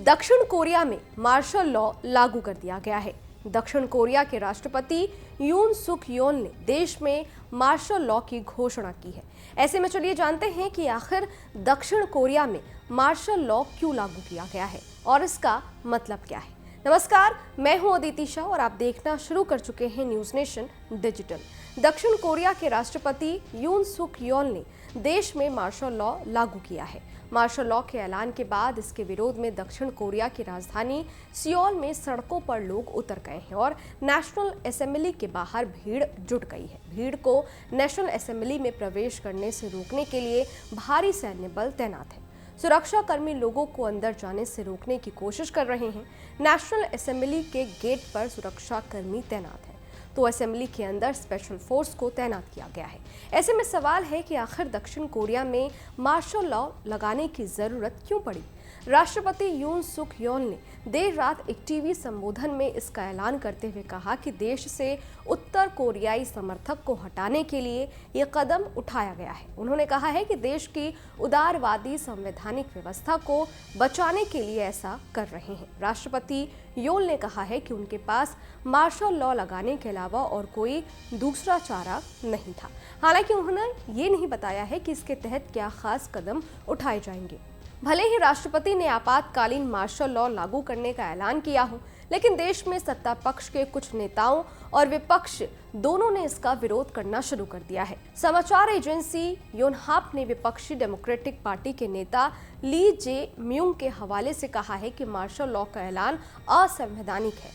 दक्षिण कोरिया में martial law लागू कर दिया गया है। दक्षिण कोरिया के राष्ट्रपति यून सुक योल ने देश में मार्शल लॉ की घोषणा की है। ऐसे में चलिए जानते हैं कि आखिर दक्षिण कोरिया में मार्शल लॉ क्यों लागू किया गया है और इसका मतलब क्या है। नमस्कार, मैं हूं अदिति शाह और आप देखना शुरू कर चुके हैं न्यूज नेशन डिजिटल। दक्षिण कोरिया के राष्ट्रपति यून सुक योल ने देश में मार्शल लॉ लागू किया है। मार्शल लॉ के ऐलान के बाद इसके विरोध में दक्षिण कोरिया की राजधानी सियोल में सड़कों पर लोग उतर गए हैं और नेशनल असेंबली के बाहर भीड़ जुट गई है। भीड़ को नेशनल असेंबली में प्रवेश करने से रोकने के लिए भारी सैन्य बल तैनात है। सुरक्षा कर्मी लोगों को अंदर जाने से रोकने की कोशिश कर रहे हैं। नेशनल असेंबली के गेट पर सुरक्षा कर्मी तैनात हैं, तो असेंबली के अंदर स्पेशल फोर्स को तैनात किया गया है। ऐसे में सवाल है कि आखिर दक्षिण कोरिया में मार्शल लॉ लगाने की जरूरत क्यों पड़ी। राष्ट्रपति यून सुक योल ने देर रात एक टीवी संबोधन में इसका ऐलान करते हुए कहा कि देश से उत्तर कोरियाई समर्थक को हटाने के लिए ये कदम उठाया गया है। उन्होंने कहा है कि देश की उदारवादी संवैधानिक व्यवस्था को बचाने के लिए ऐसा कर रहे हैं। राष्ट्रपति योल ने कहा है कि उनके पास मार्शल लॉ लगाने के अलावा और कोई दूसरा चारा नहीं था। हालांकि उन्होंने ये नहीं बताया है कि इसके तहत क्या खास कदम उठाए जाएंगे। भले ही राष्ट्रपति ने आपातकालीन मार्शल लॉ लागू करने का ऐलान किया हो, लेकिन देश में सत्ता पक्ष के कुछ नेताओं और विपक्ष दोनों ने इसका विरोध करना शुरू कर दिया है। समाचार एजेंसी योनहाप ने विपक्षी डेमोक्रेटिक पार्टी के नेता ली जे म्यूंग के हवाले से कहा है कि मार्शल लॉ का ऐलान असंवैधानिक है।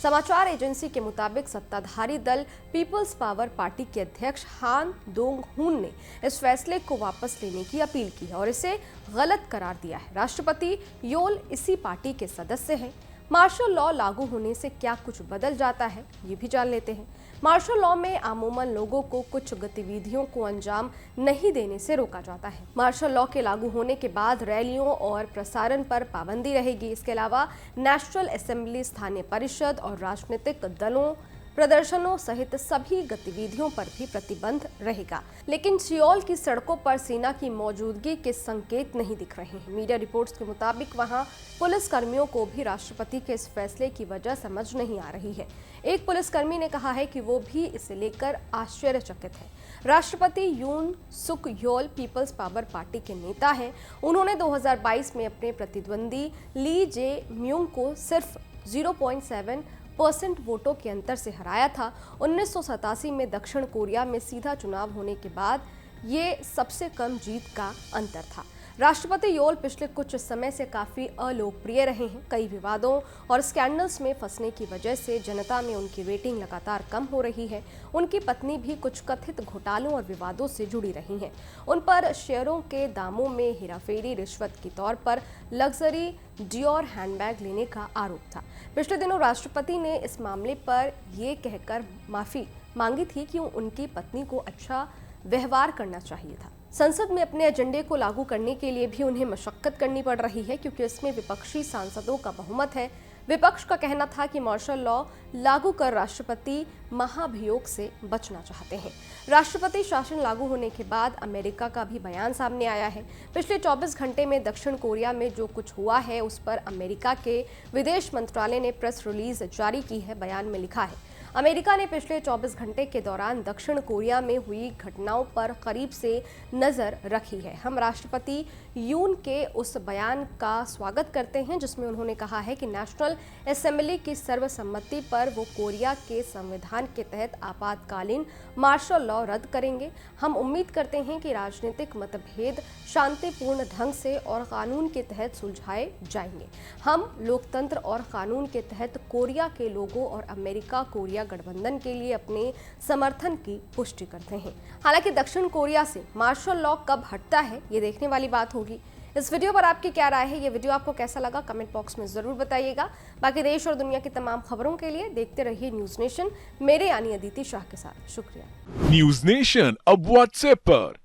समाचार एजेंसी के मुताबिक सत्ताधारी दल पीपल्स पावर पार्टी के अध्यक्ष हान दोंग हुन ने इस फैसले को वापस लेने की अपील की है और इसे गलत करार दिया है। राष्ट्रपति योल इसी पार्टी के सदस्य हैं। मार्शल लॉ लागू होने से क्या कुछ बदल जाता है, ये भी जान लेते हैं। मार्शल लॉ में अमूमन लोगों को कुछ गतिविधियों को अंजाम नहीं देने से रोका जाता है। मार्शल लॉ के लागू होने के बाद रैलियों और प्रसारण पर पाबंदी रहेगी। इसके अलावा नेशनल असेंबली, स्थानीय परिषद और राजनीतिक दलों प्रदर्शनों सहित सभी गतिविधियों पर भी प्रतिबंध रहेगा। लेकिन सियोल की सड़कों पर सेना की मौजूदगी के संकेत नहीं दिख रहे हैं। मीडिया रिपोर्ट्स के मुताबिक वहां पुलिस कर्मियों को भी राष्ट्रपति के इस फैसले की वजह समझ नहीं आ रही है। एक पुलिसकर्मी ने कहा है कि वो भी इसे लेकर आश्चर्यचकित है। राष्ट्रपति यून सुक योल पीपल्स पावर पार्टी के नेता हैं। उन्होंने 2022 में अपने प्रतिद्वंदी ली जे म्यूंग को सिर्फ 0.7% वोटों के अंतर से हराया था। 1987 में दक्षिण कोरिया में सीधा चुनाव होने के बाद ये सबसे कम जीत का अंतर था। राष्ट्रपति योल पिछले कुछ समय से काफी अलोकप्रिय रहे हैं। कई विवादों और स्कैंडल्स में फंसने की वजह से जनता में उनकी रेटिंग लगातार कम हो रही है। उनकी पत्नी भी कुछ कथित घोटालों और विवादों से जुड़ी रही हैं। उन पर शेयरों के दामों में हेराफेरी, रिश्वत के तौर पर लग्जरी डियोर हैंडबैग लेने का आरोप था। पिछले दिनों राष्ट्रपति ने इस मामले पर यह कहकर माफी मांगी थी कि उनकी पत्नी को अच्छा व्यवहार करना चाहिए था। संसद में अपने एजेंडे को लागू करने के लिए भी उन्हें मशक्कत करनी पड़ रही है, क्योंकि इसमें विपक्षी सांसदों का बहुमत है। विपक्ष का कहना था कि मार्शल लॉ लागू कर राष्ट्रपति महाभियोग से बचना चाहते हैं। राष्ट्रपति शासन लागू होने के बाद अमेरिका का भी बयान सामने आया है। पिछले 24 घंटे में दक्षिण कोरिया में जो कुछ हुआ है उस पर अमेरिका के विदेश मंत्रालय ने प्रेस रिलीज जारी की है। बयान में लिखा है, अमेरिका ने पिछले 24 घंटे के दौरान दक्षिण कोरिया में हुई घटनाओं पर करीब से नजर रखी है। हम राष्ट्रपति यून के उस बयान का स्वागत करते हैं जिसमें उन्होंने कहा है कि नेशनल असेंबली की सर्वसम्मति पर वो कोरिया के संविधान के तहत आपातकालीन मार्शल लॉ रद्द करेंगे। हम उम्मीद करते हैं कि राजनीतिक मतभेद शांतिपूर्ण ढंग से और कानून के तहत सुलझाए जाएंगे। हम लोकतंत्र और कानून के तहत कोरिया के लोगों और अमेरिका कोरिया गठबंधन के लिए अपने समर्थन की पुष्टि करते हैं। हालांकि दक्षिण कोरिया से मार्शल लॉ कब हटता है, ये देखने वाली बात होगी। इस वीडियो पर आपकी क्या राय है? ये वीडियो आपको कैसा लगा कमेंट बॉक्स में जरूर बताइएगा। बाकी देश और दुनिया की तमाम खबरों के लिए देखते रहिए न्यूज नेशन, मेरे यानी अदिति शाह के साथ। शुक्रिया। न्यूज नेशन अब व्हाट्सएप पर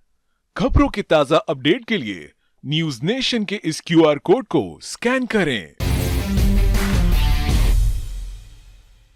खबरों की ताजा अपडेट के लिए न्यूज नेशन के इस QR कोड को स्कैन करें।